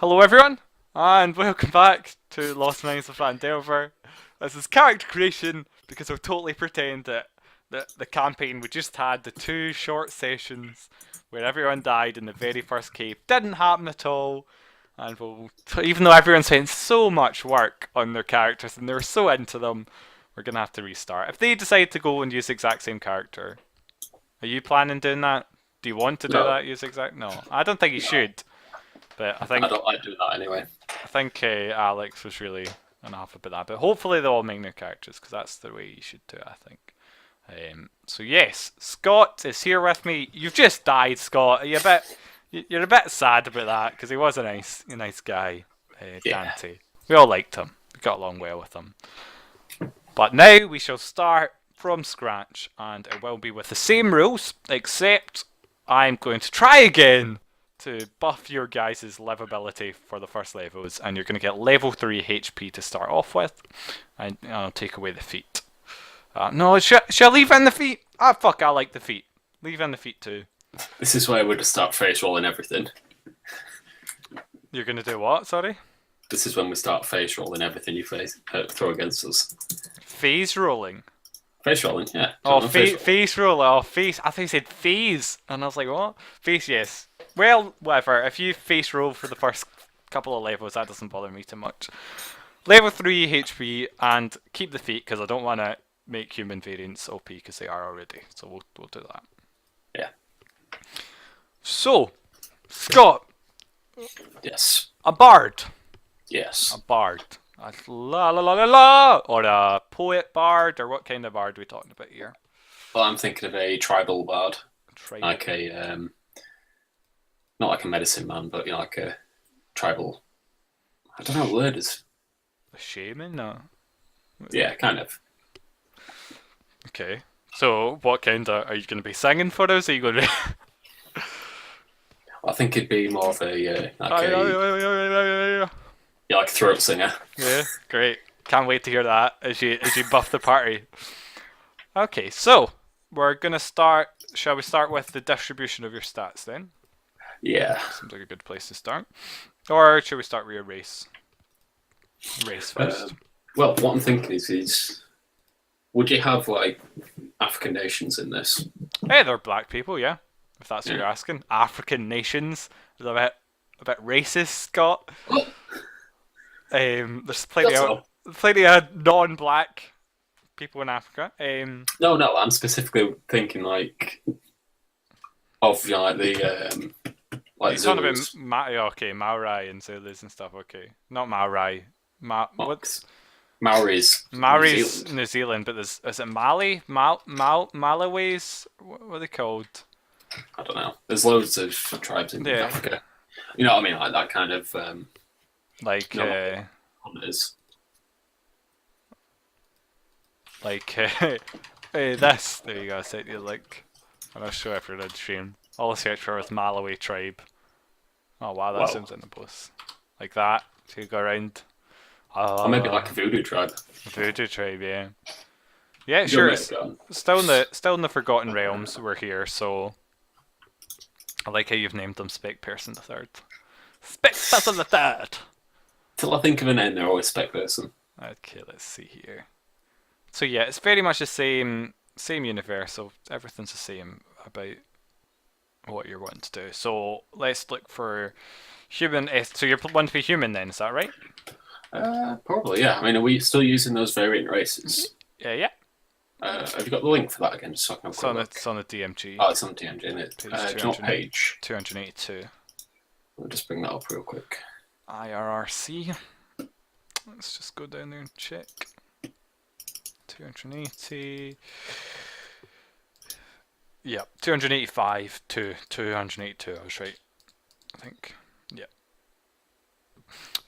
Hello everyone, and welcome back to Lost Mines of Vandelver. This is character creation because we'll totally pretend that the campaign we just had, the two short sessions where everyone died in the very first cave, didn't happen at all. And even though everyone spent so much work on their characters and they were so into them, we're going to have to restart. If they decide to go and use the exact same character, are you planning doing that? Do you want to do No, that? Use exact? No, I don't think you no, should. But I I think don't like doing that anyway. Alex was really enough about that. But hopefully they'll all make new characters because that's the way you should do it, I think. So yes, Scott is here with me. You've just died, Scott. Are you a bit? You're a bit sad about that because he was a nice guy, Yeah. Dante. We all liked him. We got along well with him. But now we shall start from scratch, and it will be with the same rules, except I'm going to try again to buff your guys' livability for the first levels, and you're going to get level 3 HP to start off with, and I'll take away the feet. No, shall I leave in the feet? Ah, fuck, I like the feet. Leave in the feet too. This is where we just start face rolling everything. You're going to do what, sorry? This is when we start face rolling everything you throw against us. Phase rolling. Face rolling, yeah. Oh, Face roll. Oh, face. I thought you said phase. And I was like, what? Face, yes. Well, whatever. If you face roll for the first couple of levels, that doesn't bother me too much. Level 3 HP and keep the feet because I don't want to make human variants OP because they are already. So we'll do that. Yeah. So, Scott, Yes. a bard. Yes. A bard. A la la la la la. Or a poet bard, or what kind of bard are we talking about here? Well, I'm thinking of a tribal bard, Tribal. like a not like a medicine man, but you know, like a tribal. I don't know what the word is. A shaman? No. Yeah, kind of. Okay. So, what kind of are you going to be singing for us? Are you going to be? I think it'd be more of a yeah, like a throat singer. Yeah, great. Can't wait to hear that as you buff the party. Okay, so we're gonna start. Shall we start with the distribution of your stats then? Yeah. Seems like a good place to start. Or should we start with your race? Race first. Well, what I'm thinking is would you have like African nations in this? Hey, they're black people, yeah. If that's what Yeah. you're asking. African nations. Is a bit racist, Scott. There's plenty of non-black people in Africa. No, I'm specifically thinking like of you know, like the like You're talking Zulus. about okay, Maori and Zulus and stuff. Okay, not Maori. What's Maoris, New Maori's Zealand. New Zealand? But is it Mali? Malaways? What are they called? I don't know. There's loads of tribes in Yeah, Africa. You know what I mean? Like that kind of like you know, hunters. like hey, this. There you go. I said you like. I'm not sure if you're on stream. All I search for is Malawi tribe. Oh wow, that Well, sounds in the post. Like that. So you go around. or maybe like a voodoo tribe. Voodoo tribe, yeah. Yeah, Your sure. mate It's gone. still in the Forgotten Realms. We're here, so I like how you've named them Spec Person the Third. Spec Person the Third. Till I think of a name, they're always spec person. Okay, let's see here. So yeah, it's very much the same universe. So everything's the same about what you're wanting to do. So let's look for human. So you're wanting to be human then? Is that right? Probably, yeah. I mean, are we still using those variant races? Yeah, yeah. Have you got the link for that again? Just so I can have a It's quick on look. it's on the DMG. Oh, it's on TMG, isn't it? Page Do you know what page? 282. I'll just bring that up real quick. IRRC. Let's just go down there and check. 280. Yep, 285 to 282. I was right. I think. Yep.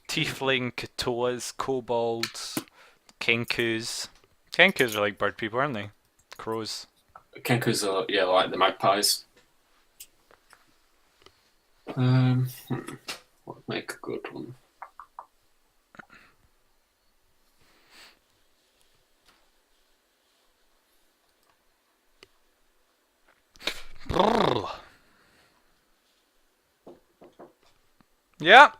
Tiefling, Katoas, Kobolds, Kenkus. Kenkus are like bird people, aren't they? Crows. Kenkus are, yeah, like the magpies. What would make a good one? Yeah.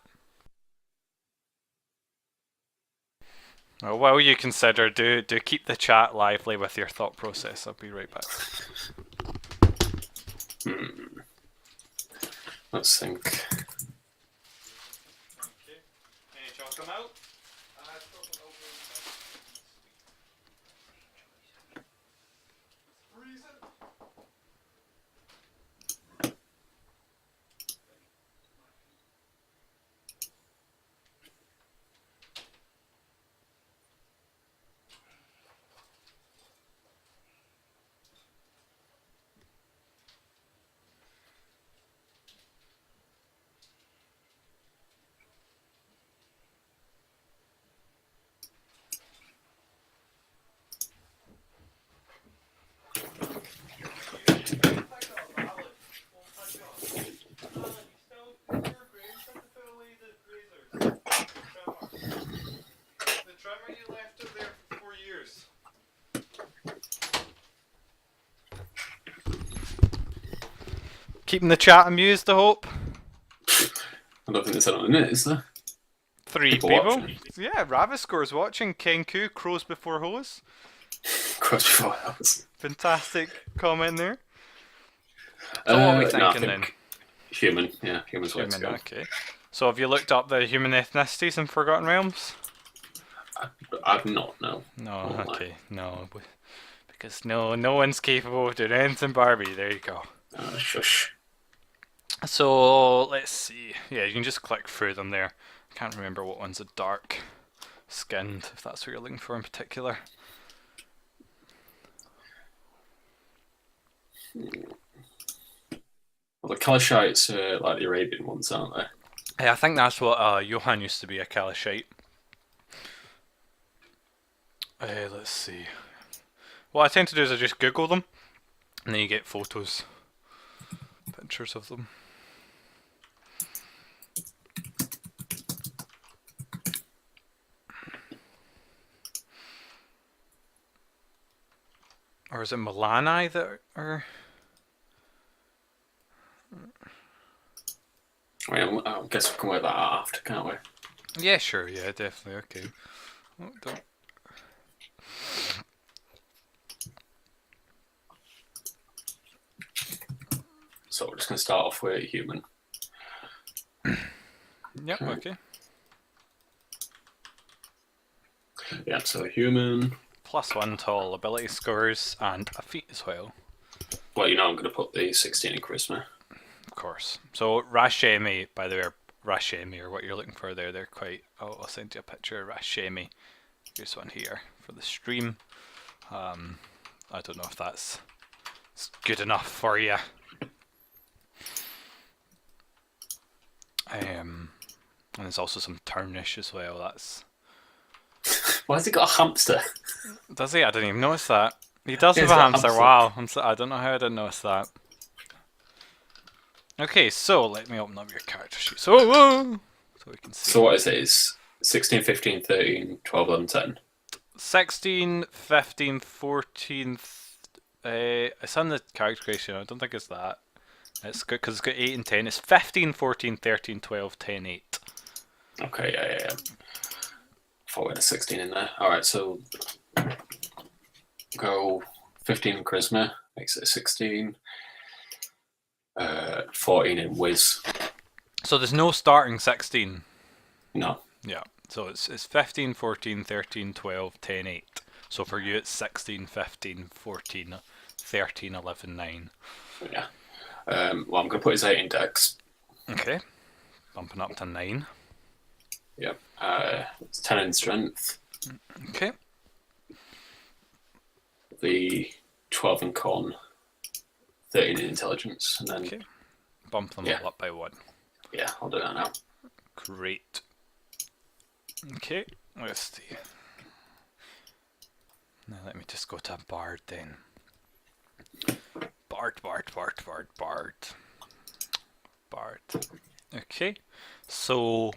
Well, while you consider, do keep the chat lively with your thought process. I'll be right back. Let's think. Okay. Any chalk come out? Keeping the chat amused, I hope. I don't think there's anyone in it, is there? 3 People people. watching. Yeah, Raviscore's watching. Kenku, Crows Before Hose. Cross before hours. Fantastic comment there. So what are we thinking then? Human, yeah, human's way to go. Okay. So have you looked up the human ethnicities in Forgotten Realms? I've not, no. No, okay, no. Because no one's capable of doing anything Barbie. There you go. Shush. So let's see. Yeah, you can just click through them there. I can't remember what ones are dark skinned, if that's what you're looking for in particular. Well, the Kalishites are like the Arabian ones, aren't they? Yeah, I think that's what Johan used to be, a Kalashite. Let's see. What I tend to do is I just Google them, and then you get photos, pictures of them. Or is it Milani that are... I guess we can work that out after, can't we? Yeah, sure, yeah, definitely, okay. Oh, don't... So we're just going to start off with human. Yep, okay. Yeah, so human. +1 to all ability scores and a feat as well. Well, you know I'm going to put the 16 in charisma. Of course. So Rashemi, by the way, Rashemi, or what you're looking for there, they're quite... I'll send you a picture of Rashemi. Here's one here for the stream. I don't know if that's good enough for you. And there's also some Turnish as well. That's... Why has he got a hamster? Does he? I didn't even notice that. He does Yeah, have he's a got a hamster. hamster. Wow. I don't know how I didn't notice that. Okay, so let me open up your character sheet. So we can see. So what is it? It's 16, 15, 13, 12, 11, 10. 16, 15, 14... it's on the character creation. I don't think it's that. It's good because it's got 8 and 10. It's 15, 14, 13, 12, 10, 8. Okay, yeah. Thought we had a 16 in there. Alright, so go 15 in charisma, makes it a 16. 14 in whiz. So there's no starting 16. No. Yeah. So it's 15, 14, 13, 12, 10, 8. So for you it's 16, 15, 14, 13, 11, 9. Yeah. Well, I'm going to put his 8 in dex. Okay. Bumping up to 9. Yep. It's 10 in strength. Okay. The 12 in con. 13 in intelligence. And then, Okay. Bump them all up by 1. Yeah, I'll do that now. Great. Okay. Let's see. Now let me just go to Bard then. Bard. Okay. So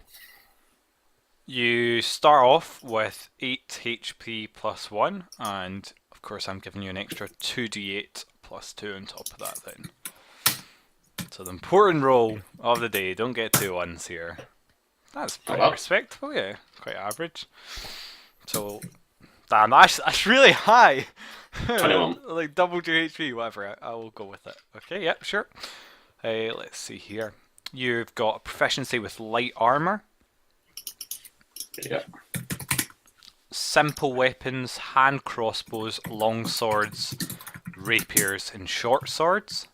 you start off with 8 HP plus 1, and of course I'm giving you an extra 2d8 plus 2 on top of that then. So the important roll of the day, don't get 2 1s here. That's pretty respectable, yeah, quite average. So, damn, that's really high. 21. Like double your HP, whatever. I will go with it. Okay, yep, sure. Let's see here. You've got a proficiency with light armor, Yeah. simple weapons, hand crossbows, long swords, rapiers, and short swords.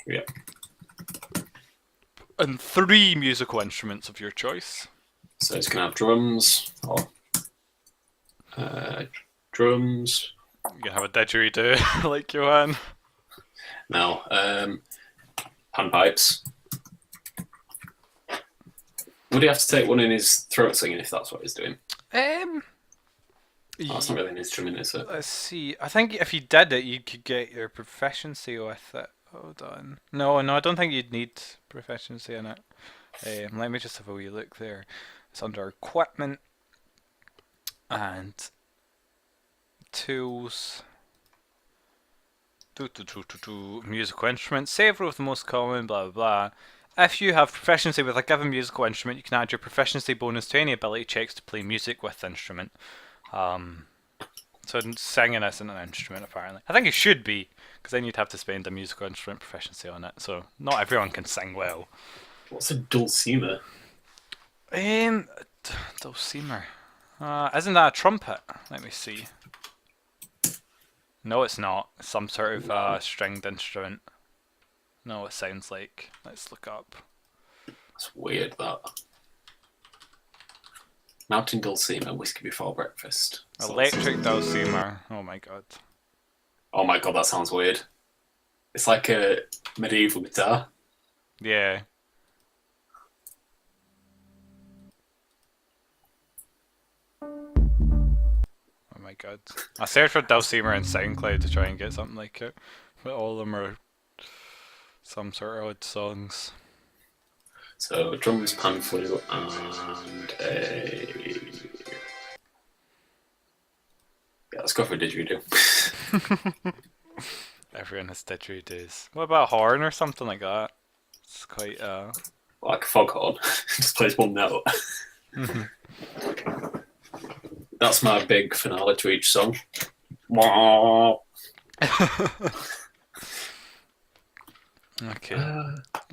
Yeah. And 3 musical instruments of your choice. So it's gonna have drums or drums. You can have a didgeridoo like Johan. No. Panpipes. Would he have to take one in his throat singing if that's what he's doing? Oh, that's not really an instrument, is it? Let's see. I think if you did it, you could get your proficiency with it. Hold on. No, I don't think you'd need proficiency in it. Let me just have a wee look there. It's under equipment and tools. Musical instruments. Several of the most common. Blah blah blah. If you have proficiency with a given musical instrument, you can add your proficiency bonus to any ability checks to play music with the instrument. So singing isn't an instrument, apparently. I think it should be, because then you'd have to spend a musical instrument proficiency on it. So not everyone can sing well. What's a dulcimer? Dulcimer. Isn't that a trumpet? Let me see. No, it's not. It's some sort of stringed instrument. No, it sounds like. Let's look up. That's weird, that. Mountain dulcimer, whiskey before breakfast. Electric dulcimer. Oh my god. Oh my god, that sounds weird. It's like a medieval guitar. Yeah. Oh my god. I searched for dulcimer in SoundCloud to try and get something like it, but all of them are some sort of odd songs. So drums, pan flute, and a... Yeah, let's go for a didgeridoo. Everyone has didgeridoos. What about a horn or something like that? It's quite Like a foghorn. Just plays one note. That's my big finale to each song. Okay.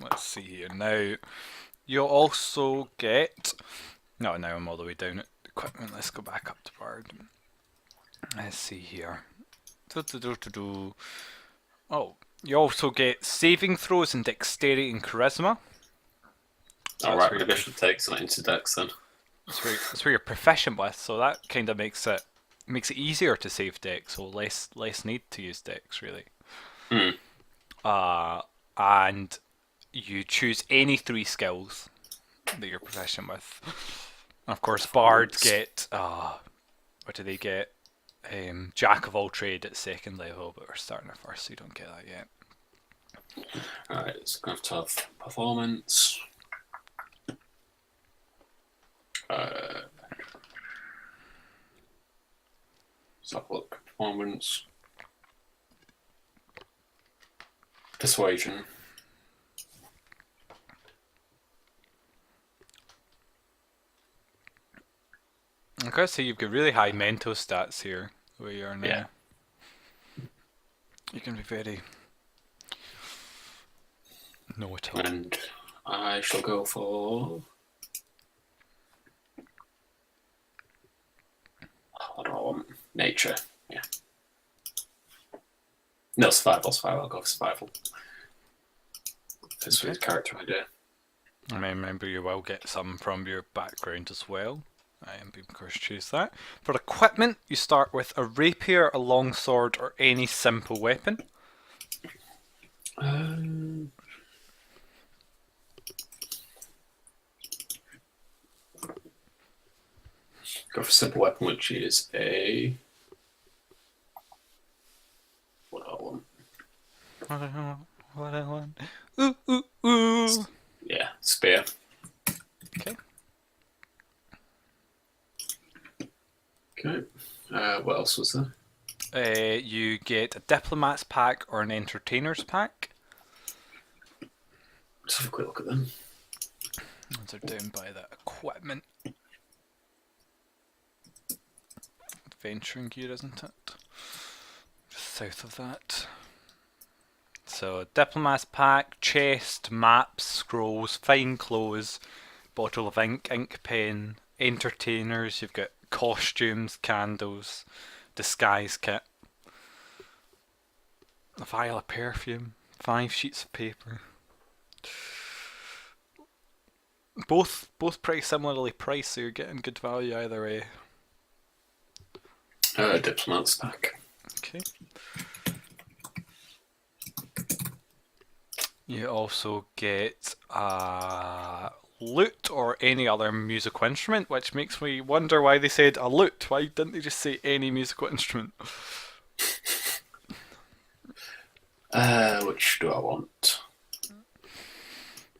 Let's see here. Now, you'll also get... No, now I'm all the way down at equipment. Let's go back up to Bard. Let's see here. Oh, you also get saving throws and dexterity and charisma. Alright, maybe I should take something into dex then. That's where you're proficient with, so that kind of makes it easier to save dex, so less need to use dex really. And you choose any 3 skills that you're proficient with. And of course, bards get what do they get? Jack of all trade at 2nd level, but we're starting at 1st, so you don't get that yet. Alright, it's going to have performance. Let's have a look. Performance. Persuasion. Okay, so you've got really high mental stats here, where you are now. Yeah. You can be very know-it-all. And I shall go for... What do I want? Nature. Yeah. No, survival. I'll go for survival. This was a character idea. I mean, remember you will get some from your background as well. And of course choose that. For equipment, you start with a rapier, a longsword, or any simple weapon. Go for simple weapon, which is a... What do I want? What I want. Ooh, ooh, ooh. Yeah, spear. Okay. Okay. What else was there? You get a diplomat's pack or an entertainer's pack. Let's have a quick look at them. Those are down by the equipment. Adventuring gear, isn't it? Just south of that. So, diplomat's pack, chest, maps, scrolls, fine clothes, bottle of ink, ink pen, entertainers, you've got costumes, candles, disguise kit, a vial of perfume, 5 sheets of paper. Both pretty similarly priced, so you're getting good value either way. Diplomat's pack. Okay. You also get a lute or any other musical instrument, which makes me wonder why they said a lute. Why didn't they just say any musical instrument? Which do I want?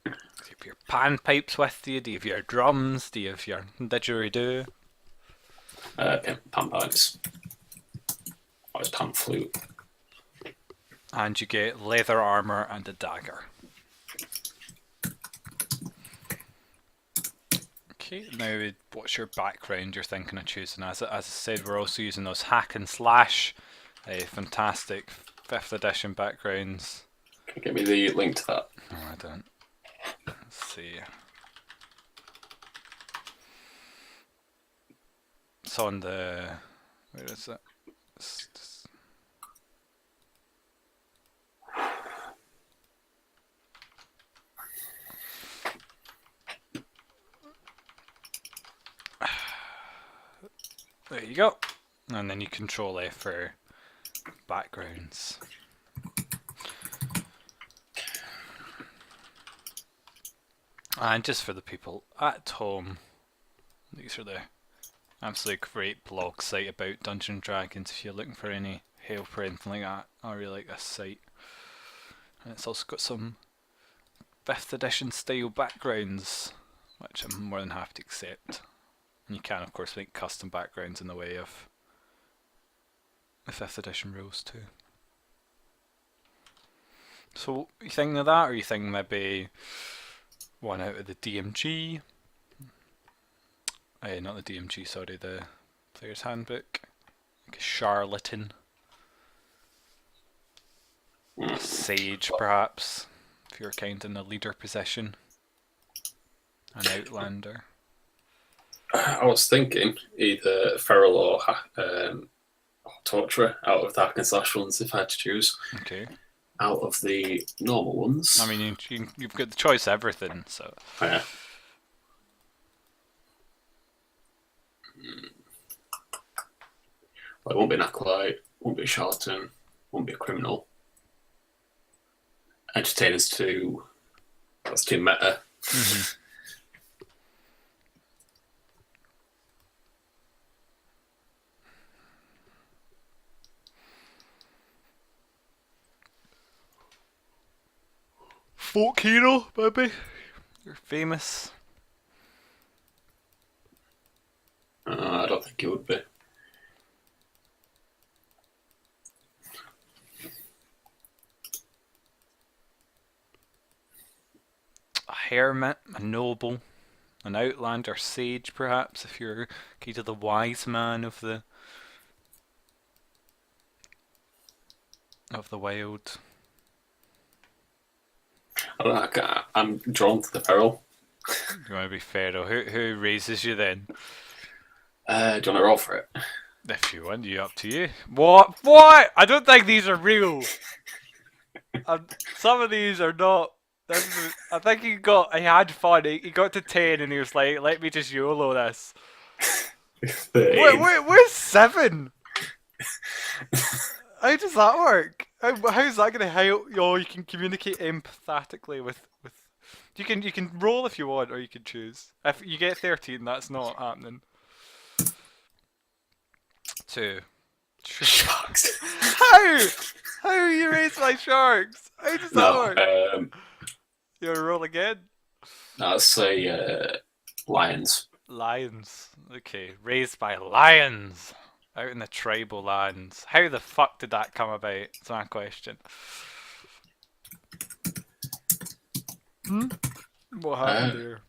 Do you have your panpipes with you? Do you have your drums? Do you have your didgeridoo? Pan pipes. Or pan flute. And you get leather armour and a dagger. Okay, now what's your background you're thinking of choosing? As I said, we're also using those hack and slash, fantastic 5th edition backgrounds. Can you give me the link to that? No, I don't. Let's see. It's on the... Where is it? There you go. And then you control F for backgrounds. And just for the people at home, these are the absolutely great blog site about Dungeons and Dragons if you're looking for any help or anything like that. I really like this site. And it's also got some 5th edition style backgrounds, which I'm more than happy to accept. And you can of course make custom backgrounds in the way of the 5th edition rules too. So you thinking of that, or you think maybe one out of the DMG? Not the DMG, sorry, the Player's Handbook. Like a charlatan. A sage, perhaps, if you're kind in a leader position. An outlander. I was thinking either feral or torturer out of the hack and slash ones if I had to choose. Okay. Out of the normal ones. I mean, you've got the choice of everything, so. Oh, yeah. Well, it won't be an acolyte, won't be a charlatan, won't be a criminal. Entertainers too. That's too meta. Mm-hmm. Folk hero, maybe? You're famous. I don't think it would be. A hermit, a noble, an outlander, sage, perhaps, if you're kind of the wise man of the wild. I don't know, I'm drawn to the feral. You want to be pharaoh? Who raises you then? Do you want to roll for it? If you want, up to you. What? What? I don't think these are real. Some of these are not. I think he had fun. He got to 10 and he was like, "Let me just YOLO this." Where's 7? How does that work? How's that gonna help? You can communicate empathetically with. You can roll if you want, or you can choose. If you get 13, that's not happening. 2. Sharks. How you raise my sharks? How does that work? You roll again? Let's say lions. Lions. Okay, raised by lions out in the tribal lands. How the fuck did that come about? It's my question. What happened there?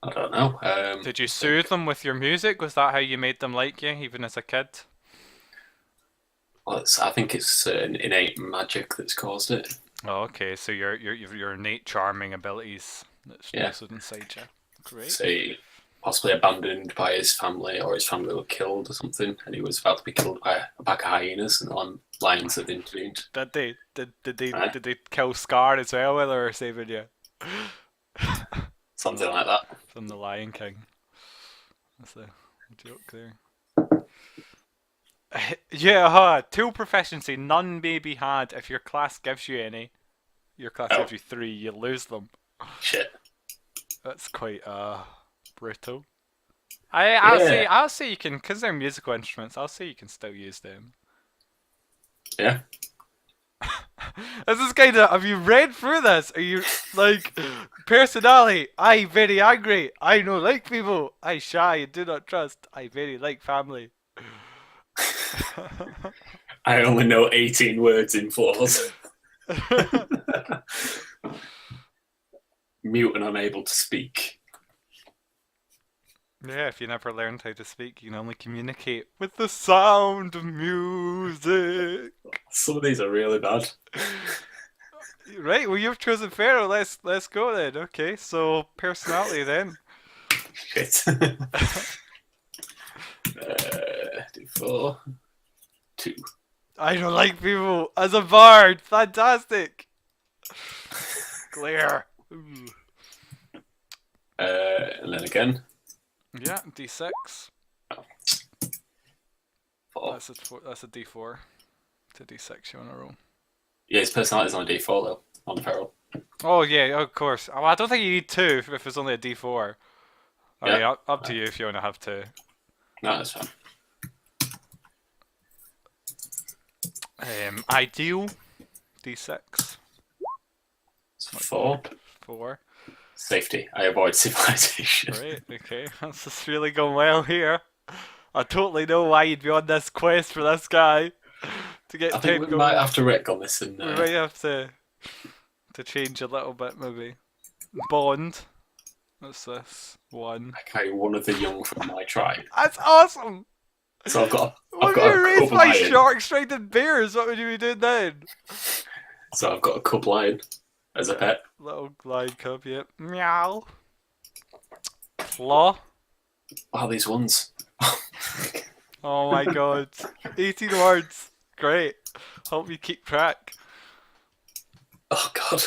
I don't know. Did you soothe them with your music? Was that how you made them like you, even as a kid? Well, I think it's an innate magic that's caused it. Oh, okay. So your innate charming abilities that's Yeah. nestled inside you. Great. Say possibly abandoned by his family, or his family were killed or something, and he was about to be killed by a pack of hyenas, and the lions had intervened. Did they? Right? Did they kill Scar as well while they were saving you? Something like that. From the Lion King. That's a joke there. Yeah, tool proficiency, none may be had if your class gives you any. Your class Oh. gives you 3, you lose them. Shit. That's quite brutal. Yeah. I'll say you can, because they're musical instruments. I'll say you can still use them. Yeah. This is kind of. Have you read through this? Are you like personality? I very angry. I no like people. I shy and do not trust. I very like family. I only know 18 words in flaws. Mute and unable to speak. Yeah, if you never learned how to speak, you can only communicate with the sound of music. Some of these are really bad. Right, well you've chosen Pharaoh. Let's go then. Okay, so personality then. Shit. D4. 2. I don't like people as a bard. Fantastic. Glare. Ooh. And then again. Yeah, D6. Oh. 4. That's a D4. It's a D6 you want to roll. Yeah, his personality's on a D4 though, on Feral. Oh yeah, of course. Oh, I don't think you need 2 if it's only a D4. Yeah. Alright, up to you if you want to have 2. No, that's fine. Ideal. D6. It's 4. 4. Safety. I avoid civilization. Right, okay. That's just really going well here. I totally know why you'd be on this quest for this guy. To get I think we going. might have to wreck on this and We might have to change a little bit maybe. Bond. What's this? 1. okay, one of the young from my tribe. That's awesome! So I've got What a if you raised couple by lion. shark-striking bears? What would you be doing then? So I've got a cub lion as a pet. Little glide cub, yep. Meow. Claw. Wow, these ones. Oh my god. 18 words. Great. Hope you keep track. Oh god.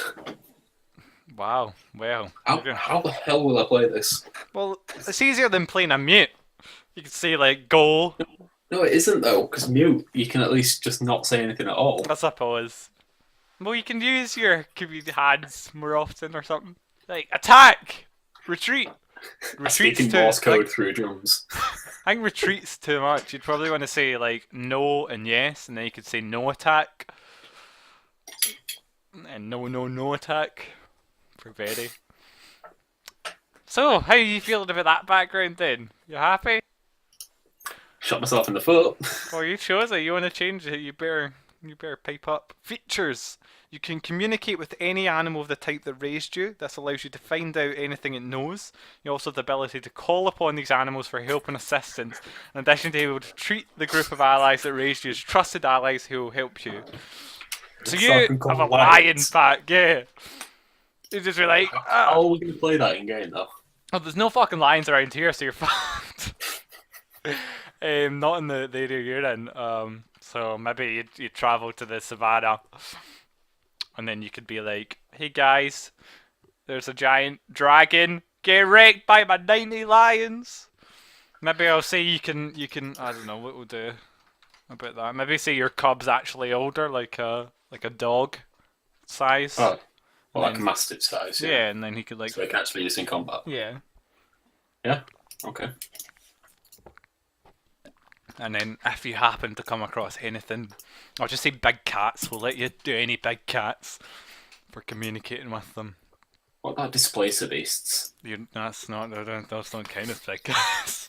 Wow. Well. How the hell will I play this? Well, it's easier than playing a mute. You can say like go. No, it isn't though, because mute, you can at least just not say anything at all. I suppose. Well, you can use your hands more often or something. Like attack, retreat. Retreat's Speaking too. Morse code through drums. I think retreat's too much. You'd probably want to say like no and yes, and then you could say no attack. And no attack. For very. So, how are you feeling about that background then? You happy? Shot myself in the foot. Well, you chose it. You want to change it. You better pipe up. Features. You can communicate with any animal of the type that raised you. This allows you to find out anything it knows. You also have the ability to call upon these animals for help and assistance. In addition to being able to treat the group of allies that raised you as trusted allies who will help you. So you have a lion pack, yeah. You just be like, How are we going to play that in game though? oh, there's no fucking lions around here, so you're fucked. Not in the area you're in. So maybe you travel to the savannah, and then you could be like, "Hey guys, there's a giant dragon. Get wrecked by my 90 lions." Maybe I'll say you can. I don't know what we'll do about that. Maybe say your cub's actually older, like a dog size. Oh, well, like then, mastiff size. yeah, and then he could like. So they can actually use in combat. Yeah. Yeah. Okay. And then if you happen to come across anything, I'll just say big cats. We'll let you do any big cats for communicating with them. What about displacer beasts? That's not. Those don't count as big cats.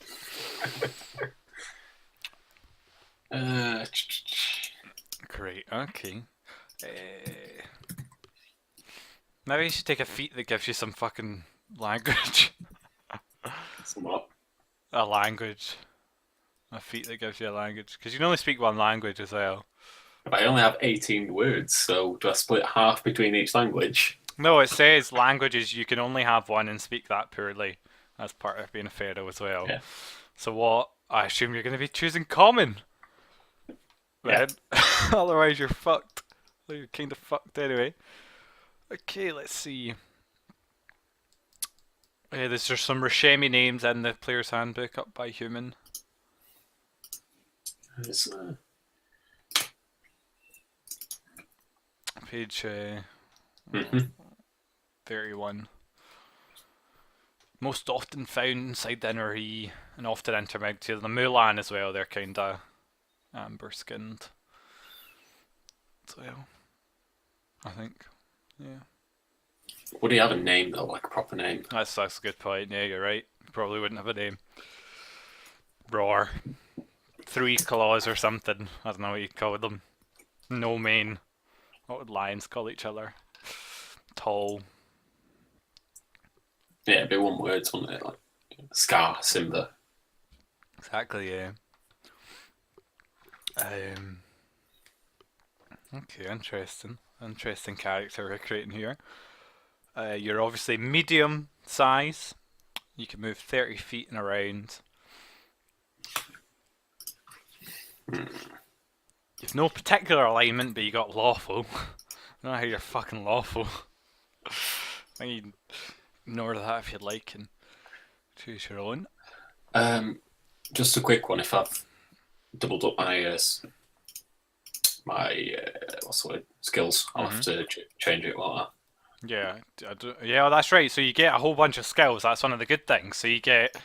Great. Okay. Maybe you should take a feat that gives you some fucking language. Somewhat. A language. A feat that gives you a language. Because you can only speak one language as well. But I only have 18 words, so do I split half between each language? No, it says languages you can only have one and speak that poorly. That's part of being a pharaoh as well. Yeah. So what? I assume you're going to be choosing common. Yeah. Then. Otherwise you're fucked. You're kind of fucked anyway. Okay, let's see. There's just some Rashemi names in the player's handbook up by human. There's, Page mhm. 31. Most often found inside the inner E and often intermixed to the Mulan as well. They're kind of amber skinned as well. I think. Yeah. Would he have a name though, like a proper name? That's a good point. Yeah, you're right. You probably wouldn't have a name. Roar. Three claws or something. I don't know what you call them. No mane. What would lions call each other? Tall. Yeah, it'd be one word, wouldn't it? Like Scar, Simba. Exactly, yeah. Okay, interesting. Interesting character we're creating here. You're obviously medium size. You can move 30 feet and around. You've no particular alignment, but you got lawful. I don't know how you're fucking lawful. I think you can ignore that if you'd like and choose your own. Just a quick one. If I've doubled up my what's the word, skills, I'll have to change it. Won't I? Yeah, yeah, that's right. So you get a whole bunch of skills. That's one of the good things. So you get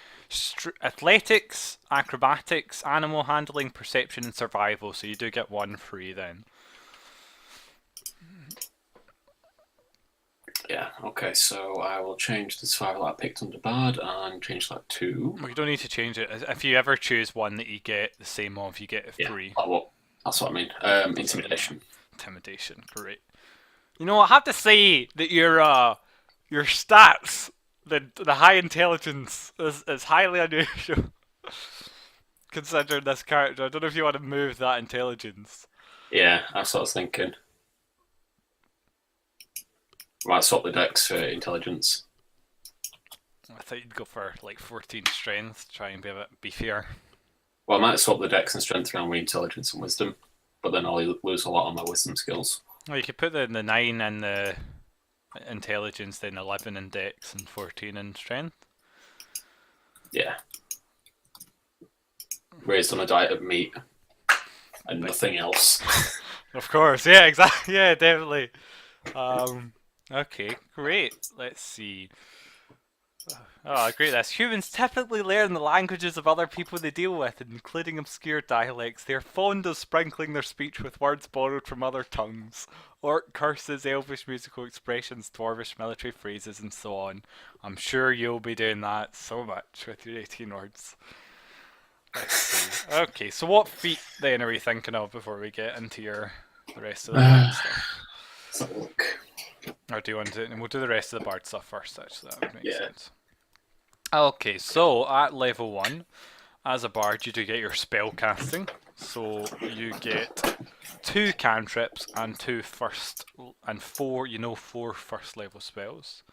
athletics, acrobatics, animal handling, perception, and survival. So you do get one free then. Yeah. Okay. So I will change the survival I picked under Bard and change that to. Well, you don't need to change it. If you ever choose one that you get the same of, you get it Yeah. free. Oh, well, that's what I mean. Intimidation. Intimidation, great. You know, I have to say that your stats, the high intelligence is highly unusual. Considering this character, I don't know if you want to move that intelligence. Yeah, that's what I was thinking. Might swap the dex for intelligence. I thought you'd go for like 14 strength, try and be a bit beefier. Well, I might swap the dex and strength around with intelligence and wisdom, but then I'll lose a lot on my wisdom skills. Well, you could put the 9 in the intelligence, then 11 in dex and 14 in strength. Yeah. Raised on a diet of meat and nothing else. Of course, yeah, exactly, yeah, definitely. Okay, great. Let's see. Oh, great. This. Humans typically learn the languages of other people they deal with, including obscure dialects. They are fond of sprinkling their speech with words borrowed from other tongues. Orc curses, elvish musical expressions, dwarvish military phrases, and so on. I'm sure you'll be doing that so much with your 18 words. Let's see. Okay, so what feat then are we thinking of before we get into the rest of the bard stuff? Let's have a look. Or do you want to? And we'll do the rest of the bard stuff first, actually. That would make Yeah. sense. Okay, so at level 1, as a bard, you do get your spell casting. So you get 2 cantrips and 4 first level spells.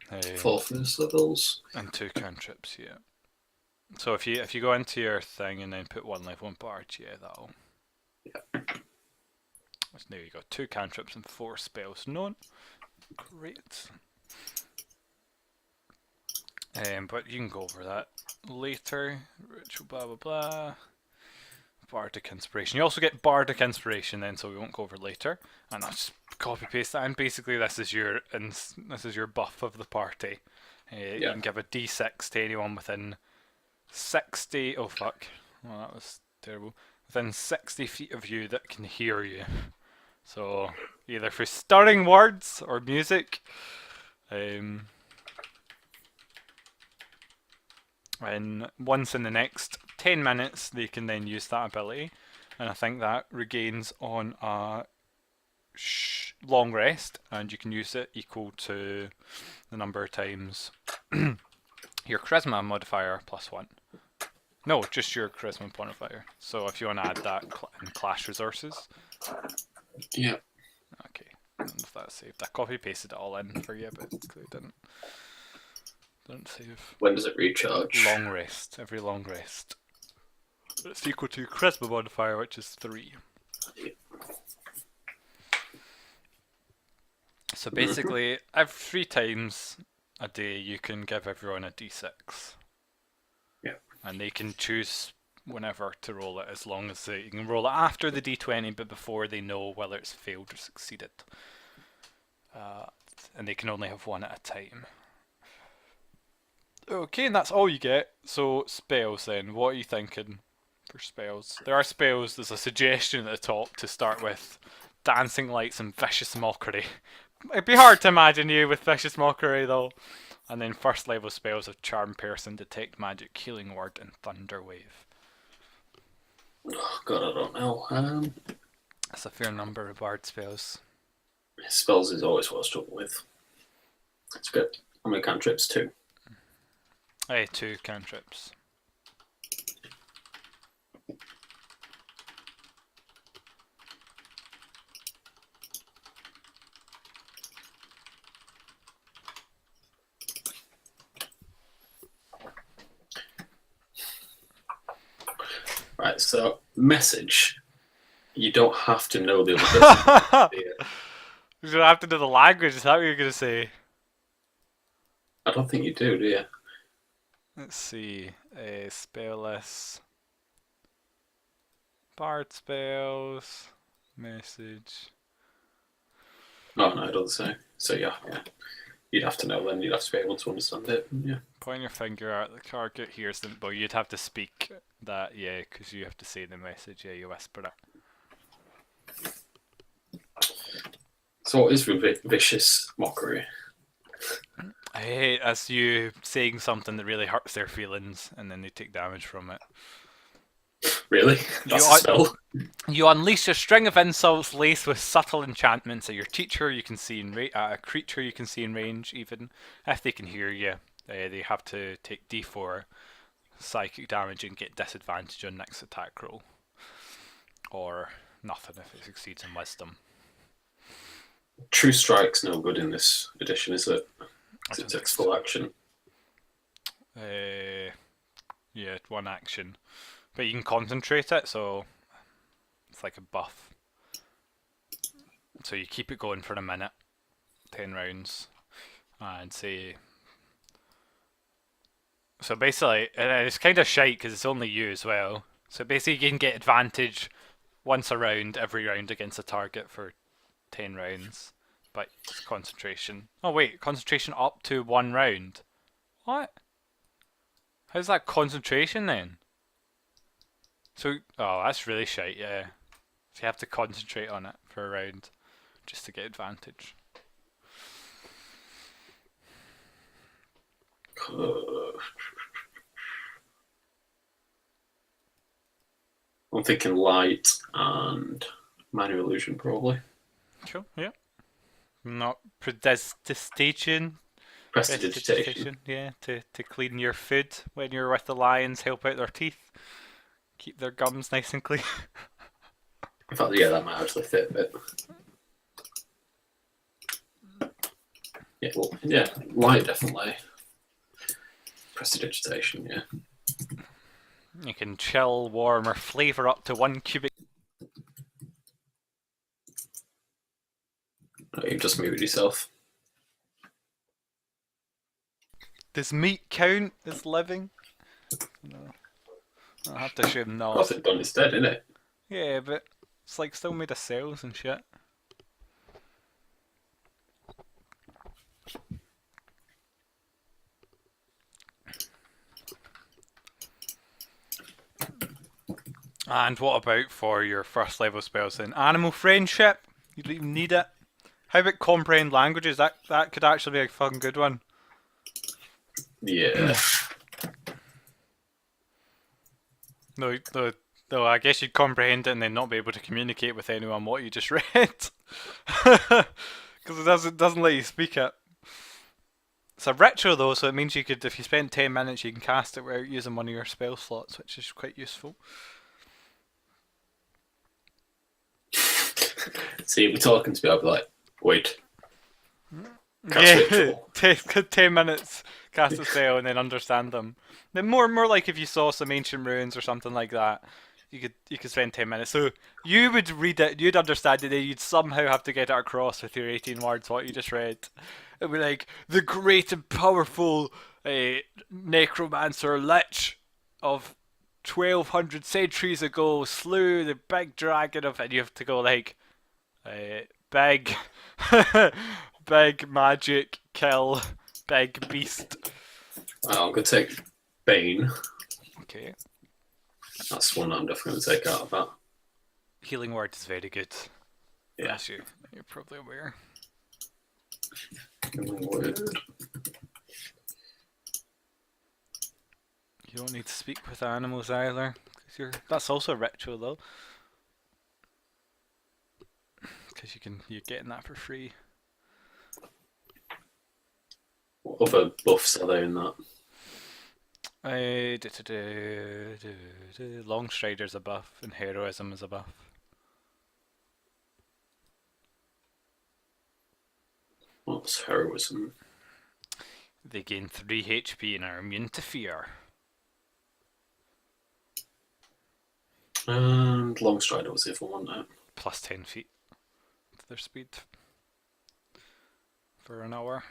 4 first levels. And 2 cantrips, yeah. So if you go into your thing and then put 1 level in bard, yeah, that'll. Yeah. There you go, 2 cantrips and 4 spells known. Great. But you can go over that later. Ritual, blah blah blah. Bardic inspiration. You also get bardic inspiration then, so we won't go over later. And I'll just copy paste that. And basically, this is your buff of the party. You can give a D6 to anyone within 60. Oh fuck! Well, that was terrible. Within 60 feet of you that can hear you. So either through stirring words or music. And once in the next 10 minutes, they can then use that ability. And I think that regains on a long rest, and you can use it equal to the number of times your charisma modifier +1. No, just your charisma modifier. So if you want to add that in class resources. Yeah. Okay, and if that's saved. I copy pasted it all in for you, but it didn't save. When does it recharge? Long rest, every long rest. It's equal to charisma modifier, which is 3. Yeah. So basically, every 3 times a day, you can give everyone a d6. Yeah. And they can choose whenever to roll it, as long as you can roll it after the d20, but before they know whether it's failed or succeeded. And they can only have one at a time. Okay, and that's all you get. So spells then, what are you thinking for spells? There are spells, there's a suggestion at the top to start with. Dancing Lights and Vicious Mockery. It'd be hard to imagine you with Vicious Mockery though. And then first level spells of Charm Person, Detect Magic, Healing Word, and Thunder Wave. Oh God, I don't know. That's a fair number of bard spells. Spells is always what I struggle with. It's good. How many cantrips? 2. 2 cantrips. Right, so message. You don't have to know the other person. You don't have to know the language, is that what you're going to say? I don't think you do you? Let's see. Spell list. Bard spells. Message. No, it doesn't say. So yeah. You'd have to know then. You'd have to be able to understand it. Yeah. Point your finger at the target, hears them. Well, you'd have to speak that, yeah, because you have to say the message. Yeah, you whisper it. So what is vicious mockery? I hate as you saying something that really hurts their feelings, and then they take damage from it. Really? That's a spell? You unleash a string of insults laced with subtle enchantments at your teacher you can see in a creature you can see in range. Even if they can hear you, they have to take d4 psychic damage and get disadvantage on next attack roll, or nothing if it succeeds in wisdom. True Strike's no good in this edition, is it? Because it takes full action. Yeah, 1 action. But you can concentrate it, so it's like a buff. So you keep it going for a minute, 10 rounds, and say... So basically, it's kind of shite because it's only you as well. So basically you can get advantage once a round, every round against a target for 10 rounds. But it's concentration. Oh wait, concentration up to 1 round. What? How's that concentration then? So, oh, that's really shite, yeah. So you have to concentrate on it for a round just to get advantage. I'm thinking light and minor illusion, probably. Sure, yeah. Not prestidigitation. Prestidigitation. Yeah, to clean your food when you're with the lions, help out their teeth. Keep their gums nice and clean. In fact, yeah, that might actually fit a bit. Yeah, well, yeah, light definitely. Prestidigitation, yeah. You can chill, warm, or flavour up to 1 cubic. Oh, you've just muted yourself. Does meat count as living? No. I'll have to assume no. Of course, it's done instead, isn't it? Yeah, but it's like still made of cells and shit. And what about for your first level spells then? Animal friendship? You don't even need it. How about comprehend languages? That could actually be a fucking good one. Yeah. No, Though I guess you'd comprehend it and then not be able to communicate with anyone what you just read. Because it doesn't let you speak it. It's a retro though, so it means you could, if you spend 10 minutes, you can cast it without using one of your spell slots, which is quite useful. See, you'll be talking to me, I'll be like, wait. Yeah, 10 minutes, cast a spell and then understand them. Then more like if you saw some ancient ruins or something like that, you could spend 10 minutes. So you would read it, you'd understand it, then you'd somehow have to get it across with your 18 words what you just read. It'd be like, the great and powerful necromancer lich of 1200 centuries ago slew the big dragon of, and you have to go like, big, big magic kill, big beast. I'm going to take Bane. Okay. That's one I'm definitely going to take out of that. Healing word is very good. Yeah. As you're probably aware. Healing word. You don't need to speak with animals either. That's also a ritual though. Because you're getting that for free. What other buffs are there in that? Long Strider's a buff and Heroism is a buff. What's Heroism? They gain 3 HP and are immune to fear. And Long Strider was the other one now. Plus 10 feet to their speed for an hour.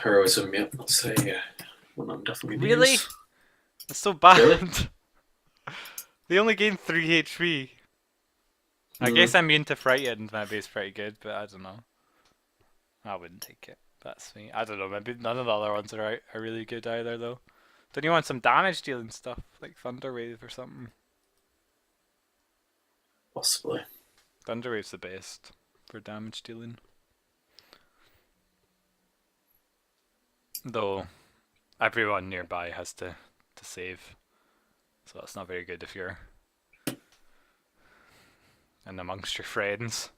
Heroism, yep, I'll say one I'm definitely going to Really? use. It's so bad. Really? They only gain 3 HP. I guess immune to frightened maybe is pretty good, but I don't know. I wouldn't take it. That's me. I don't know, maybe none of the other ones are really good either though. Don't you want some damage dealing stuff, like Thunderwave or something? Possibly. Thunderwave's the best for damage dealing. Though everyone nearby has to save. So that's not very good if you're and amongst your friends.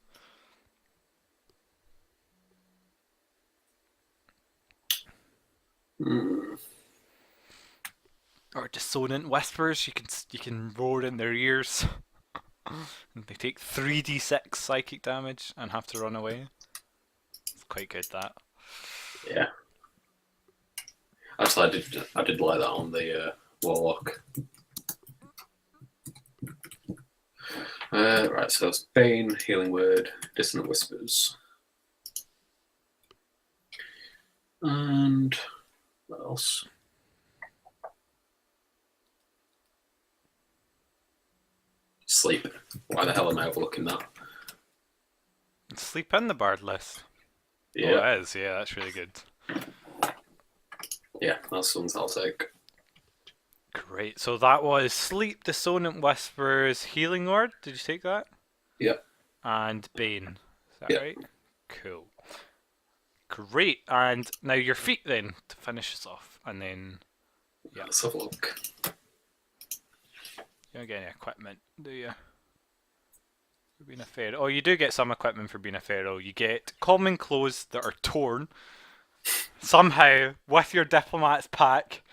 Or dissonant whispers, you can roar in their ears. And they take 3d6 psychic damage and have to run away. It's quite good that. Yeah. Actually, I did like that on the Warlock. Right, so it's Bane, Healing Word, Dissonant Whispers. And what else? Sleep. Why the hell am I overlooking that? Sleep in the bard list. Yeah. Oh, it is, yeah, that's really good. Yeah, that's the ones I'll take. Great. So that was Sleep, Dissonant Whispers, Healing Word. Did you take that? Yep. And Bane. Is that Yep. right? Cool. Great. And now your feet then to finish us off. And then Yeah, let's have a look. you don't get any equipment, do you? For being a pharaoh. Oh, you do get some equipment for being a pharaoh. You get common clothes that are torn somehow with your diplomat's pack.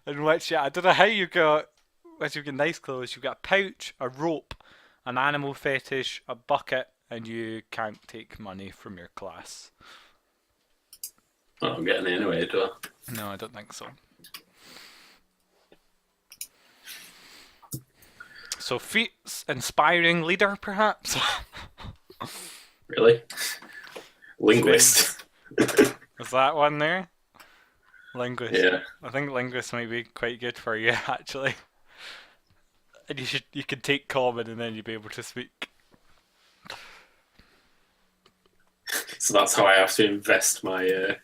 In which, I don't know how you got, as you get nice clothes, you've got a pouch, a rope, an animal fetish, a bucket, and you can't take money from your class. Oh, I'm getting it anyway, do I? No, I don't think so. So feats inspiring leader, perhaps? Really? Linguist. Is that one there? Linguist. Yeah. I think linguist might be quite good for you, actually. And you could take common and then you'd be able to speak. So that's how I have to invest my.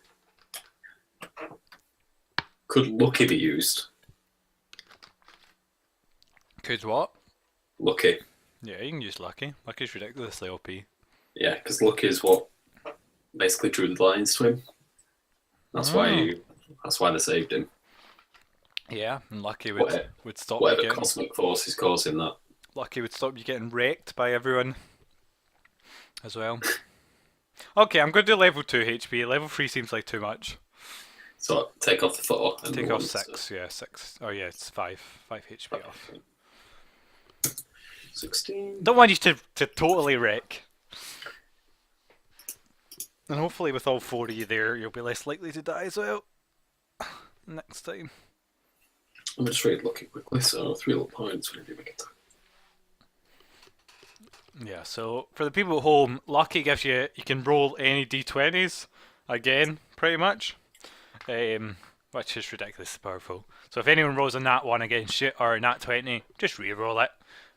Could Lucky be used? Could what? Lucky. Yeah, you can use Lucky. Lucky's ridiculously OP. Yeah, because Lucky is what basically drew the lines to him. That's why That's why they saved him. Yeah, and Lucky Whatever, would stop you whatever getting cosmic force is causing that. wrecked by everyone as well. Okay, I'm going to do level 2 HP. Level 3 seems like too much. So take off the 4 and Take the off 1. 6, yeah, 6. Oh yeah, it's 5. 5 HP off. 16. Don't want you to totally wreck. And hopefully with all 4 of you there, you'll be less likely to die as well. Next time. I'm just read Lucky quickly, so 3 little points when you do make it. Yeah, so for the people at home, Lucky gives you can roll any d20s again, pretty much, which is ridiculously powerful. So if anyone rolls a nat 1 against you or a nat 20, just re-roll it.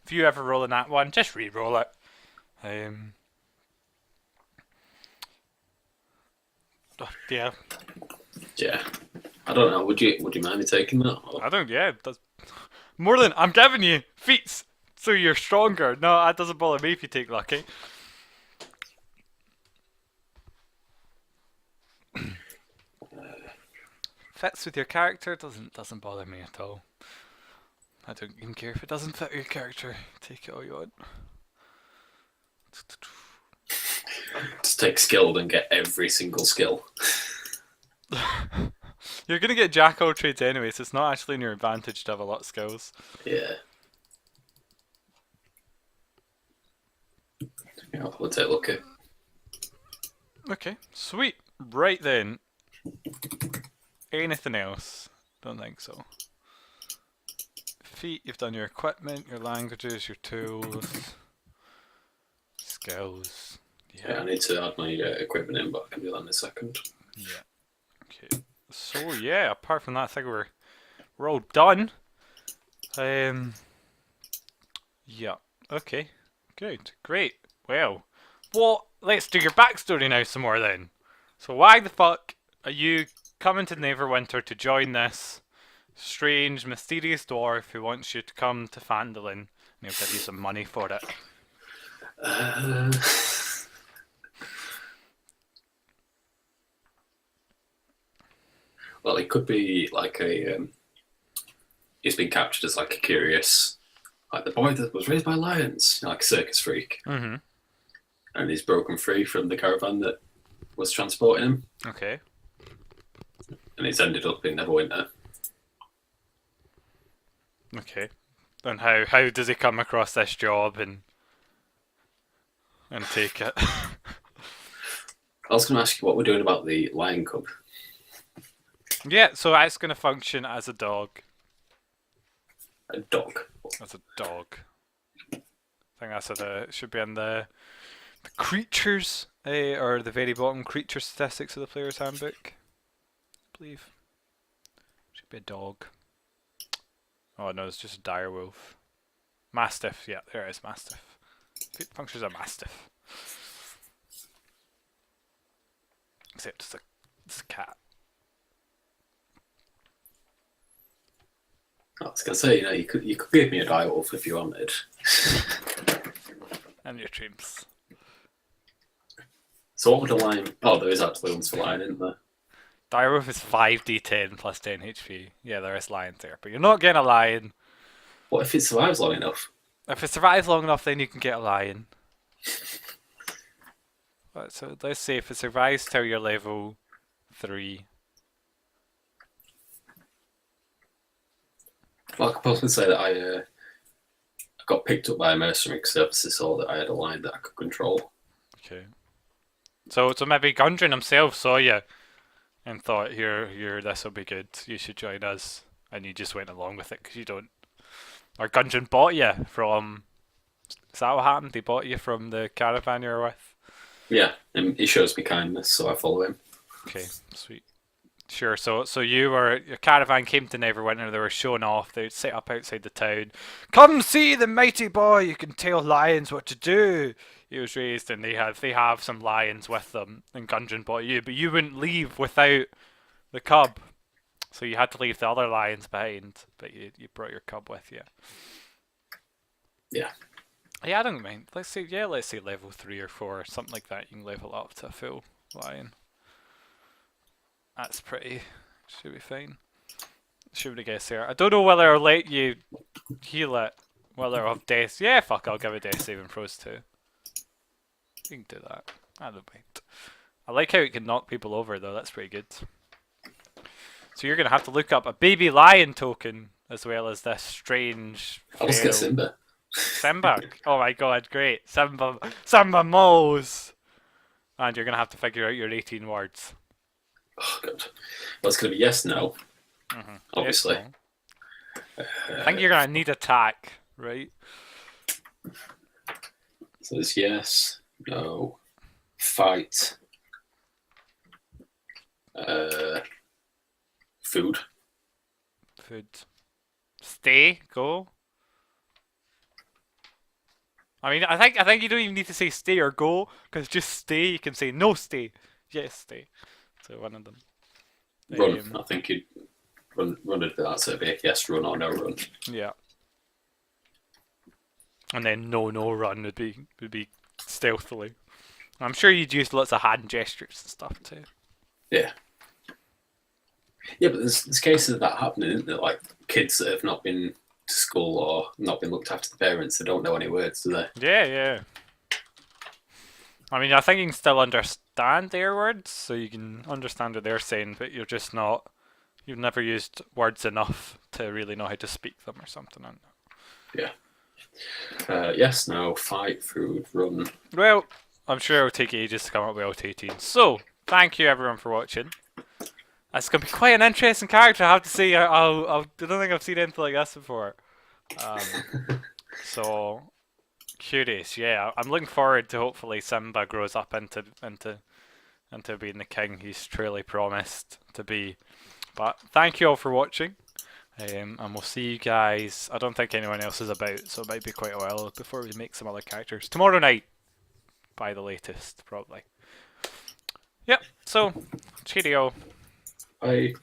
If you ever roll a nat 1, just re-roll it. Yeah. Yeah. I don't know. Would you mind me taking that? I don't. Yeah, that's more than I'm giving you feats, so you're stronger. No, that doesn't bother me if you take Lucky. Fits with your character doesn't bother me at all. I don't even care if it doesn't fit your character. Take it all you want. Just take skilled and get every single skill. You're gonna get jack all trades anyway, so it's not actually in your advantage to have a lot of skills. Yeah. Yeah, we'll take Lucky. Okay, sweet. Right then. Anything else? Don't think so. Feet, you've done your equipment, your languages, your tools, skills. Yeah, I need to add my equipment in, but I can do that in a second. Yeah. Okay. So yeah, apart from that, I think we're all done. Yeah. Okay. Good. Great. Well, let's do your backstory now some more then. So why the fuck are you coming to Neverwinter to join this strange, mysterious dwarf who wants you to come to Phandalin and he'll give you some money for it? Well, it could be like he's been captured as like a curious, like the boy that was raised by lions, like a circus freak. Mm-hmm. And he's broken free from the caravan that was transporting him. Okay. And he's ended up in Neverwinter. Okay. And how does he come across this job and take it? I was going to ask you what we're doing about the lion cub. Yeah, so that's going to function as a dog. A dog. As a dog. I think that's it should be in the creatures, or the very bottom creature statistics of the player's handbook. I believe. Should be a dog. Oh no, it's just a dire wolf. Mastiff, yeah, there it is, mastiff. It functions as a mastiff. Except it's a cat. I was going to say, you could give me a dire wolf if you wanted. And your dreams. So what would a lion... Oh, there is actually ones for lion, isn't there? Direwolf is 5d10 plus 10 HP. Yeah, there is lions there, but you're not getting a lion. What if it survives long enough? If it survives long enough, then you can get a lion. So let's say if it survives till you're level 3. Well, I could possibly say that I got picked up by a mercenary services, so that I had a lion that I could control. Okay. So maybe Gundren himself saw you and thought, here, this will be good. You should join us, and you just went along with it because you don't. Or Gundren bought you from. Is that what happened? They bought you from the caravan you were with. Yeah, and he shows me kindness, so I follow him. Okay, sweet. Sure. So your caravan came to Neverwinter. They were showing off. They would set up outside the town. Come see the mighty boy. You can tell lions what to do. He was raised, and they have some lions with them. And Gundren bought you, but you wouldn't leave without the cub. So you had to leave the other lions behind, but you brought your cub with you. Yeah. Yeah, I don't mind. Let's say level 3 or 4 or something like that. You can level up to a full lion. That's pretty Should be fine. Should be guess here. I don't know whether I'll let you heal it. Whether I'll have death. Yeah, fuck, I'll give it death saving throws too. You can do that. I don't mind. I like how it can knock people over though, that's pretty good. So you're gonna have to look up a baby lion token as well as this strange. I'll just get Simba. Simba? Oh my god, great. Simba Moles! And you're gonna have to figure out your 18 words. Oh god. Well, it's gonna be yes, no. Obviously. Yes, no. I think you're gonna need attack, right? So it's yes, no, fight, food. Food. Stay, go. I mean, I think you don't even need to say stay or go, because just stay, you can say no stay, yes stay. So one of them. Run. I think you'd run into that, so it'd be yes run or no run. Yeah. And then no run would be stealthily. I'm sure you'd use lots of hand gestures and stuff too. Yeah. Yeah, but there's cases of that happening, isn't there? Like kids that have not been to school or not been looked after the parents, they don't know any words, do they? Yeah. I mean, I think you can still understand their words, so you can understand what they're saying, but you're just not. You've never used words enough to really know how to speak them or something. Yeah. Yes, no, fight, food, run. Well, I'm sure it'll take ages to come up with out 18. So, thank you everyone for watching. It's going to be quite an interesting character, I have to say. I don't think I've seen anything like this before. So, curious, yeah. I'm looking forward to hopefully Simba grows up into being the king he's truly promised to be. But thank you all for watching. And we'll see you guys. I don't think anyone else is about, so it might be quite a while before we make some other characters. Tomorrow night, by the latest, probably. Yep, so, cheerio. Bye.